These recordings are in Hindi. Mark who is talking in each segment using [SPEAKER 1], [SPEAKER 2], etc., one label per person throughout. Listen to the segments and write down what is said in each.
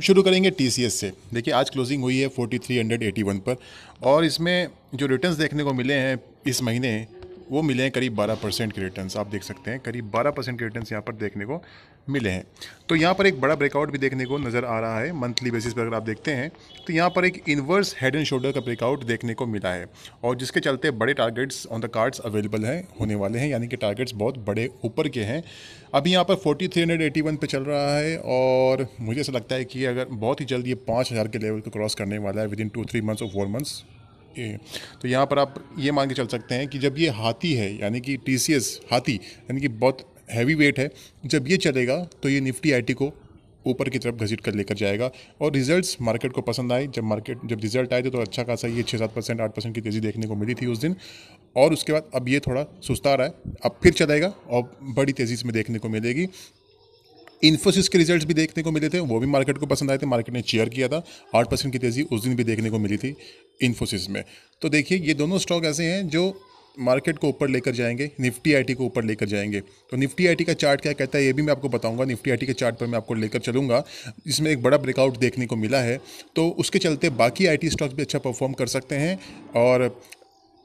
[SPEAKER 1] शुरू करेंगे टीसीएस से। देखिए आज क्लोजिंग हुई है 4381 पर और इसमें जो रिटर्न्स देखने को मिले हैं इस महीने वो मिले हैं करीब 12% के रिटर्न्स। आप देख सकते हैं करीब 12% के रिटर्न्स यहाँ पर देखने को मिले हैं। तो यहाँ पर एक बड़ा ब्रेकआउट भी देखने को नज़र आ रहा है मंथली बेसिस पर। अगर आप देखते हैं तो यहाँ पर एक इन्वर्स हेड एंड शोल्डर का ब्रेकआउट देखने को मिला है और जिसके चलते बड़े targets on the cards available हैं होने वाले हैं, यानी कि टारगेट्स बहुत बड़े ऊपर के हैं। अभी यहाँ पर 4381 पे चल रहा है और मुझे ऐसा लगता है कि अगर बहुत ही जल्द ये 5000 के लेवल को क्रॉस करने वाला है विद इन 2-3 मंथ्स और 4 मंथ्स। तो यहाँ पर आप ये मान के चल सकते हैं कि जब ये हाथी है यानी कि टीसीएस हाथी यानी कि बहुत हैवी वेट है, जब ये चलेगा तो ये निफ्टी आईटी को ऊपर की तरफ घसीट कर लेकर जाएगा। और रिजल्ट्स मार्केट को पसंद आए। जब रिजल्ट आए थे तो अच्छा खासा ये 6-7% 8% की तेज़ी देखने को मिली थी उस दिन और उसके बाद अब ये थोड़ा सुस्ता रहा है, अब फिर चलेगा और बड़ी तेज़ी इसमें देखने को मिलेगी। इन्फोसिस के रिजल्ट्स भी देखने को मिले थे, वो भी मार्केट को पसंद आए थे, मार्केट ने चीयर किया था। 8% की तेज़ी उस दिन भी देखने को मिली थी इन्फोसिस में। तो देखिए ये दोनों स्टॉक ऐसे हैं जो मार्केट को ऊपर लेकर जाएंगे, निफ्टी आईटी को ऊपर लेकर जाएंगे। तो निफ्टी आईटी का चार्ट क्या कहता है ये भी मैं आपको बताऊंगा। निफ्टी आईटी के चार्ट पर मैं आपको लेकर चलूंगा। इसमें एक बड़ा ब्रेकआउट देखने को मिला है तो उसके चलते बाकी आईटी स्टॉक्स भी अच्छा परफॉर्म कर सकते हैं। और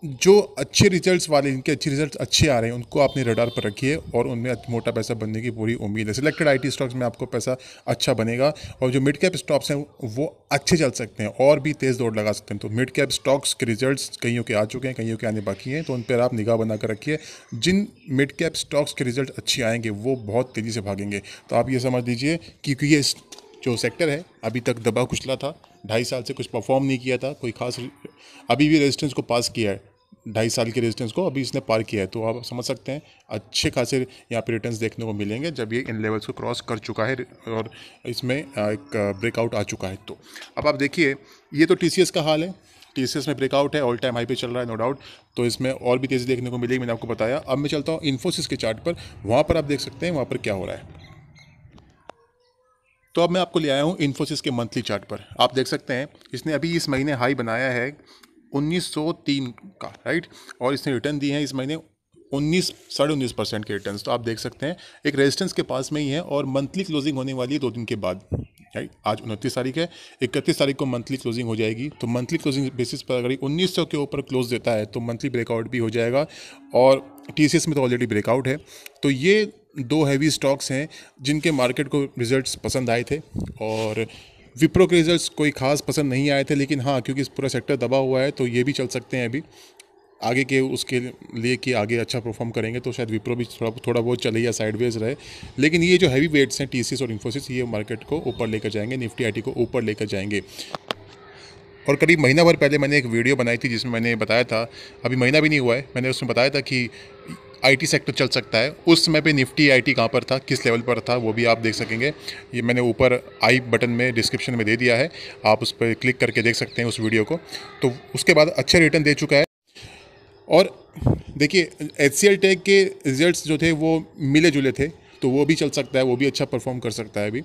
[SPEAKER 1] जो अच्छे रिजल्ट्स वाले, इनके अच्छे रिजल्ट्स अच्छे आ रहे हैं उनको आपने रडार पर रखिए और उनमें मोटा पैसा बनने की पूरी उम्मीद है। सिलेक्टेड आईटी स्टॉक्स में आपको पैसा अच्छा बनेगा और जो मिड कैप स्टॉक्स हैं वो अच्छे चल सकते हैं और भी तेज़ दौड़ लगा सकते हैं। तो मिड कैप स्टॉक्स के रिजल्ट्स कईयों के आ चुके हैं, कईयों के आने बाकी हैं, तो उन पर आप निगाह बना कर रखिए। जिन मिड कैप स्टॉक्स के रिजल्ट अच्छे आएंगे वो बहुत तेज़ी से भागेंगे। तो आप ये समझ लीजिए क्योंकि ये जो सेक्टर है अभी तक दबा कुचला था, 2.5 साल से कुछ परफॉर्म नहीं किया था, कोई खास अभी भी रेजिस्टेंस को पास किया है, 2.5 साल के रेजिस्टेंस को अभी इसने पार किया है। तो आप समझ सकते हैं अच्छे खासे यहाँ पे रिटर्न्स देखने को मिलेंगे जब ये इन लेवल्स को क्रॉस कर चुका है और इसमें एक ब्रेकआउट आ चुका है। तो अब आप देखिए ये तो टीसीएस का हाल है। टीसीएस में ब्रेकआउट है, ऑल टाइम हाई पे चल रहा है नो डाउट, तो इसमें और भी तेज़ी देखने को मिलेगी, मैंने आपको बताया। अब मैं चलता हूँ इन्फोसिस के चार्ट पर, वहाँ पर आप देख सकते हैं वहाँ पर क्या हो रहा है। तो अब मैं आपको ले आया हूँ इन्फोसिस के मंथली चार्ट पर। आप देख सकते हैं इसने अभी इस महीने हाई बनाया है 1903 का, राइट, और इसने रिटर्न दिए हैं इस महीने 19.5% के रिटर्न्स। तो आप देख सकते हैं एक रेजिस्टेंस के पास में ही है और मंथली क्लोजिंग होने वाली है 2 दिन के बाद, राइट। आज 29 तारीख है, 31 तारीख को मंथली क्लोजिंग हो जाएगी। तो मंथली क्लोजिंग बेसिस पर अगर 1900 के ऊपर क्लोज देता है तो मंथली ब्रेकआउट भी हो जाएगा और टीसीएस में तो ऑलरेडी ब्रेकआउट है। तो ये 2 हैवी स्टॉक्स हैं जिनके मार्केट को रिजल्ट्स पसंद आए थे और विप्रो के रिजल्ट्स कोई खास पसंद नहीं आए थे, लेकिन हाँ क्योंकि इस पूरा सेक्टर दबा हुआ है तो ये भी चल सकते हैं अभी आगे के उसके लिए कि आगे अच्छा परफॉर्म करेंगे तो शायद विप्रो भी थोड़ा बहुत चले या साइडवेज रहे। लेकिन ये जो हैवी वेट्स हैं टीसीएस और इन्फोसिस ये मार्केट को ऊपर लेकर जाएंगे, निफ्टी आईटी को ऊपर लेकर जाएंगे। और करीब महीना भर पहले मैंने एक वीडियो बनाई थी जिसमें मैंने बताया था, अभी महीना भी नहीं हुआ है, मैंने उसमें बताया था कि आईटी सेक्टर चल सकता है। उस समय पे निफ्टी आईटी कहाँ पर था, किस लेवल पर था, वो भी आप देख सकेंगे। ये मैंने ऊपर आई बटन में डिस्क्रिप्शन में दे दिया है, आप उस पर क्लिक करके देख सकते हैं उस वीडियो को। तो उसके बाद अच्छे रिटर्न दे चुका है। और देखिए HCL टेक के रिजल्ट्स जो थे वो मिले जुले थे तो वो भी चल सकता है, वो भी अच्छा परफॉर्म कर सकता है अभी।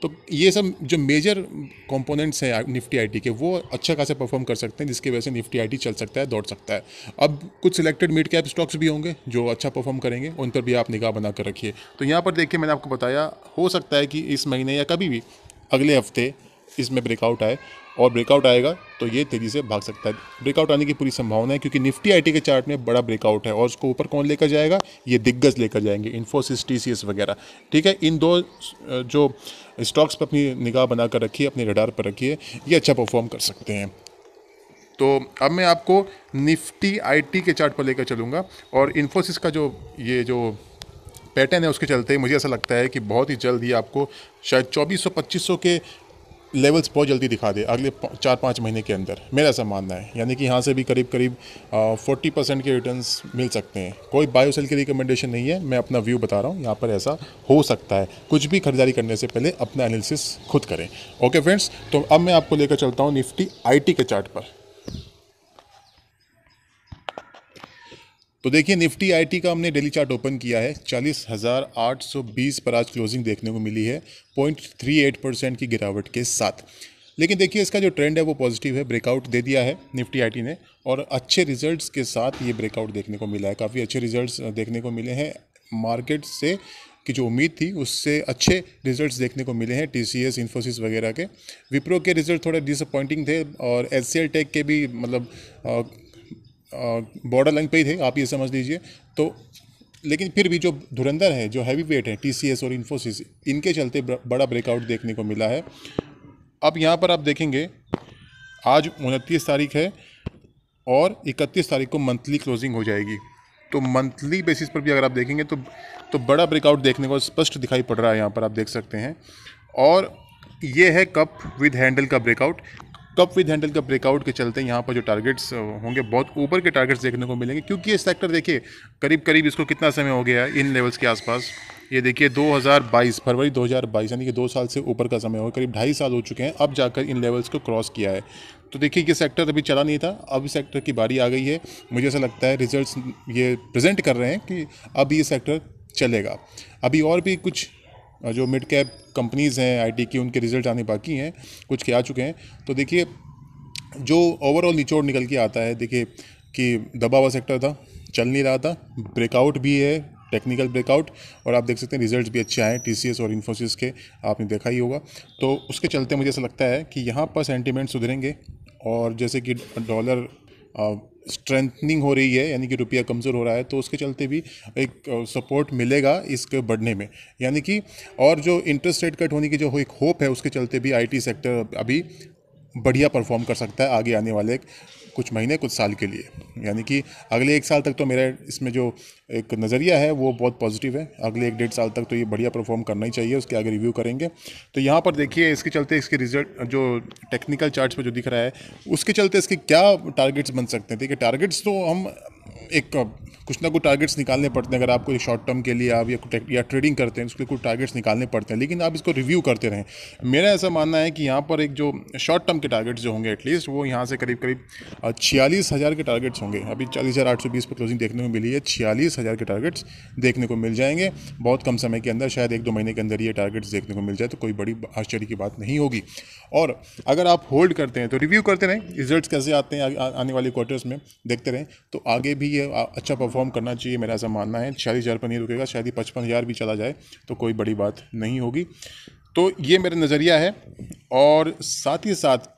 [SPEAKER 1] तो ये सब जो मेजर कंपोनेंट्स हैं निफ्टी आईटी के वो अच्छा खासा परफॉर्म कर सकते हैं, जिसकी वजह से निफ्टी आईटी चल सकता है, दौड़ सकता है। अब कुछ सिलेक्टेड मिड कैप स्टॉक्स भी होंगे जो अच्छा परफॉर्म करेंगे, उन पर भी आप निगाह बना कर रखिए। तो यहाँ पर देखिए मैंने आपको बताया हो सकता है कि इस महीने या कभी भी अगले हफ्ते इसमें ब्रेकआउट आए और ब्रेकआउट आएगा तो ये तेज़ी से भाग सकता है। ब्रेकआउट आने की पूरी संभावना है क्योंकि निफ्टी आईटी के चार्ट में बड़ा ब्रेकआउट है और उसको ऊपर कौन लेकर जाएगा, ये दिग्गज लेकर जाएंगे, इन्फोसिस टीसीएस वगैरह, ठीक है। इन 2 जो स्टॉक्स पर अपनी निगाह बना कर रखिए, अपने रडार पर रखिए, ये अच्छा परफॉर्म कर सकते हैं। तो अब मैं आपको निफ्टी आईटी के चार्ट पर लेकर चलूँगा और इन्फोसिस का जो पैटर्न है उसके चलते मुझे ऐसा लगता है कि बहुत ही जल्द ही आपको शायद 2400-2500 के लेवल्स बहुत जल्दी दिखा दे अगले 4-5 महीने के अंदर, मेरा ऐसा मानना है। यानी कि यहाँ से भी करीब 40% के रिटर्न्स मिल सकते हैं। कोई बाय सेल की रिकमेंडेशन नहीं है, मैं अपना व्यू बता रहा हूँ, यहाँ पर ऐसा हो सकता है। कुछ भी खरीदारी करने से पहले अपना एनालिसिस खुद करें। ओके फ्रेंड्स, तो अब मैं आपको लेकर चलता हूँ निफ्टी आईटी के चार्ट पर। तो देखिए निफ्टी आईटी का हमने डेली चार्ट ओपन किया है, 40,820 पर आज क्लोजिंग देखने को मिली है 0.38% की गिरावट के साथ। लेकिन देखिए इसका जो ट्रेंड है वो पॉजिटिव है, ब्रेकआउट दे दिया है निफ्टी आईटी ने और अच्छे रिजल्ट्स के साथ ये ब्रेकआउट देखने को मिला है। काफ़ी अच्छे रिजल्ट्स देखने को मिले हैं मार्केट से की जो उम्मीद थी उससे अच्छे रिजल्ट्स देखने को मिले हैं TCS, इन्फोसिस वगैरह के। विप्रो के रिजल्ट थोड़े डिसअपॉइंटिंग थे और HCL टेक के भी मतलब बॉर्डर लाइन पे ही थे, आप ये समझ लीजिए। तो लेकिन फिर भी जो धुरंधर है, जो हैवी वेट है TCS और इन्फोसिस, इनके चलते बड़ा ब्रेकआउट देखने को मिला है। अब यहाँ पर आप देखेंगे आज 29 तारीख है और 31 तारीख को मंथली क्लोजिंग हो जाएगी। तो मंथली बेसिस पर भी अगर आप देखेंगे तो बड़ा ब्रेकआउट देखने को स्पष्ट दिखाई पड़ रहा है, यहाँ पर आप देख सकते हैं। और ये है कप विद हैंडल का ब्रेकआउट। कप विद हैंडल का ब्रेकआउट के चलते यहाँ पर जो टारगेट्स होंगे बहुत ऊपर के टारगेट्स देखने को मिलेंगे, क्योंकि ये सेक्टर देखिए करीब करीब इसको कितना समय हो गया है इन लेवल्स के आसपास। ये देखिए 2022 फरवरी 2022 यानी कि 2 साल से ऊपर का समय हो, करीब 2.5 साल हो चुके हैं अब जाकर इन लेवल्स को क्रॉस किया है। तो देखिए ये सेक्टर अभी चला नहीं था, अब इस सेक्टर की बारी आ गई है। मुझे ऐसा लगता है रिजल्ट्स ये प्रेजेंट कर रहे हैं कि अब ये सेक्टर चलेगा। अभी और भी कुछ जो मिड कैप कंपनीज़ हैं IT की, उनके रिजल्ट आने बाकी हैं, कुछ के आ चुके हैं। तो देखिए जो ओवरऑल निचोड़ निकल के आता है, देखिए कि दबा हुआ सेक्टर था, चल नहीं रहा था, ब्रेकआउट भी है, टेक्निकल ब्रेकआउट, और आप देख सकते हैं रिजल्ट्स भी अच्छे आए TCS और इन्फोसिस के, आपने देखा ही होगा। तो उसके चलते मुझे ऐसा लगता है कि यहाँ पर सेंटिमेंट सुधरेंगे और जैसे कि डॉलर स्ट्रेंथनिंग हो रही है यानी कि रुपया कमज़ोर हो रहा है, तो उसके चलते भी एक सपोर्ट मिलेगा इसके बढ़ने में, यानी कि और जो इंटरेस्ट रेट कट होने की जो एक होप है उसके चलते भी IT सेक्टर अभी बढ़िया परफॉर्म कर सकता है आगे आने वाले कुछ महीने कुछ साल के लिए। यानी कि अगले 1 साल तक तो मेरा इसमें जो एक नज़रिया है वो बहुत पॉजिटिव है। अगले 1-1.5 साल तक तो ये बढ़िया परफॉर्म करना ही चाहिए, उसके आगे रिव्यू करेंगे। तो यहाँ पर देखिए इसके चलते इसके रिजल्ट जो टेक्निकल चार्ट्स पर जो दिख रहा है उसके चलते इसके क्या टारगेट्स बन सकते हैं। देखिए टारगेट्स तो हम एक कुछ ना कुछ टारगेट्स निकालने पड़ते हैं। अगर आपको शॉर्ट टर्म के लिए आप या ट्रेडिंग करते हैं उसके कुछ टारगेट्स निकालने पड़ते हैं, लेकिन आप इसको रिव्यू करते रहें। मेरा ऐसा मानना है कि यहाँ पर एक जो शॉर्ट टर्म के टारगेट्स जो होंगे एटलीस्ट वो यहाँ से करीब करीब 46,000 के टारगेट्स होंगे। अभी 40,820 पर क्लोजिंग देखने को मिली है, 46,000 के टारगेट्स देखने को मिल जाएंगे बहुत कम समय के अंदर, शायद 1-2 महीने के अंदर ये टारगेट्स देखने को मिल जाए तो कोई बड़ी आश्चर्य की बात नहीं होगी। और अगर आप होल्ड करते हैं तो रिव्यू करते रहें, रिजल्ट्स कैसे आते हैं आने वाले क्वार्टर्स में देखते रहें, तो आगे भी ये अच्छा परफॉर्म करना चाहिए, मेरा ऐसा मानना है। 46,000 पर नहीं रुकेगा, शायद ही 55,000 भी चला जाए तो कोई बड़ी बात नहीं होगी। तो ये मेरा नज़रिया है। और साथ ही साथ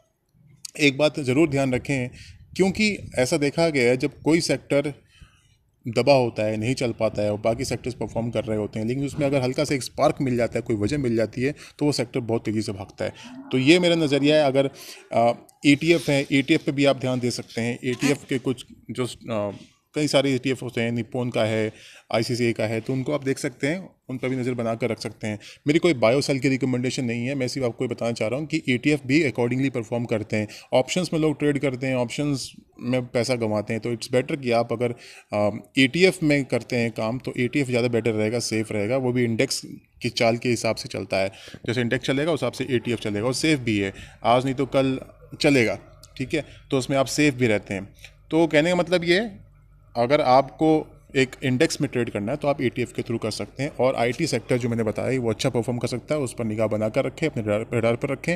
[SPEAKER 1] एक बात ज़रूर ध्यान रखें, क्योंकि ऐसा देखा गया है जब कोई सेक्टर दबा होता है, नहीं चल पाता है और बाकी सेक्टर्स परफॉर्म कर रहे होते हैं, लेकिन उसमें अगर हल्का सा एक स्पार्क मिल जाता है, कोई वजह मिल जाती है, तो वो सेक्टर बहुत तेज़ी से भागता है। तो ये मेरा नज़रिया है। अगर ETF है, ETF पे भी आप ध्यान दे सकते हैं। ETF के कुछ जो कई सारे ETF होते हैं, निप्पॉन का है, ICICI का है, तो उनको आप देख सकते हैं, उन पर भी नज़र बना कर रख सकते हैं। मेरी कोई बायोसेल की रिकमेंडेशन नहीं है, मैं सिर्फ आपको बताना चाह रहा हूँ कि ETF भी अकॉर्डिंगली परफॉर्म करते हैं। ऑप्शंस में लोग ट्रेड करते हैं, ऑप्शंस में पैसा कमाते हैं, तो इट्स बेटर कि आप अगर ETF में करते हैं काम तो ETF ज़्यादा बेटर रहेगा, सेफ़ रहेगा। वो भी इंडेक्स की चाल के हिसाब से चलता है, जैसे इंडेक्स चलेगा उस हिसाब से ETF चलेगा, और सेफ़ भी है, आज नहीं तो कल चलेगा, ठीक है। तो उसमें आप सेफ़ भी रहते हैं। तो कहने का मतलब ये है, अगर आपको एक इंडेक्स में ट्रेड करना है तो आप ETF के थ्रू कर सकते हैं। और IT सेक्टर जो मैंने बताया वो अच्छा परफॉर्म कर सकता है, उस पर निगाह बनाकर रखें, अपने रडार पर रखें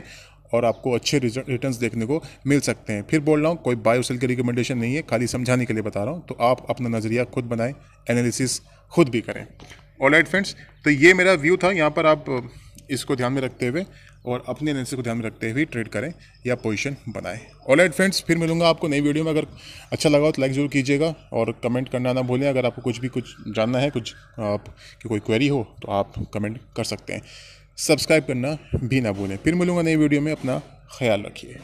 [SPEAKER 1] और आपको अच्छे रिटर्न्स देखने को मिल सकते हैं। फिर बोल रहा हूँ, कोई बाय और सेल की रिकमेंडेशन नहीं है, खाली समझाने के लिए बता रहा हूँ। तो आप अपना नज़रिया खुद बनाएं, एनालिसिस खुद भी करें। ऑलराइट फ्रेंड्स, तो ये मेरा व्यू था। यहाँ पर आप इसको ध्यान में रखते हुए और अपने एनालिसिस को ध्यान में रखते हुए ट्रेड करें या पोजीशन बनाएं। ऑलराइट फ्रेंड्स, फिर मिलूंगा आपको नई वीडियो में। अगर अच्छा लगा हो तो लाइक ज़रूर कीजिएगा और कमेंट करना ना भूलें। अगर आपको कुछ जानना है, कुछ की कोई क्वेरी हो तो आप कमेंट कर सकते हैं। सब्सक्राइब करना भी ना भूलें। फिर मिलूंगा नई वीडियो में, अपना ख्याल रखिए।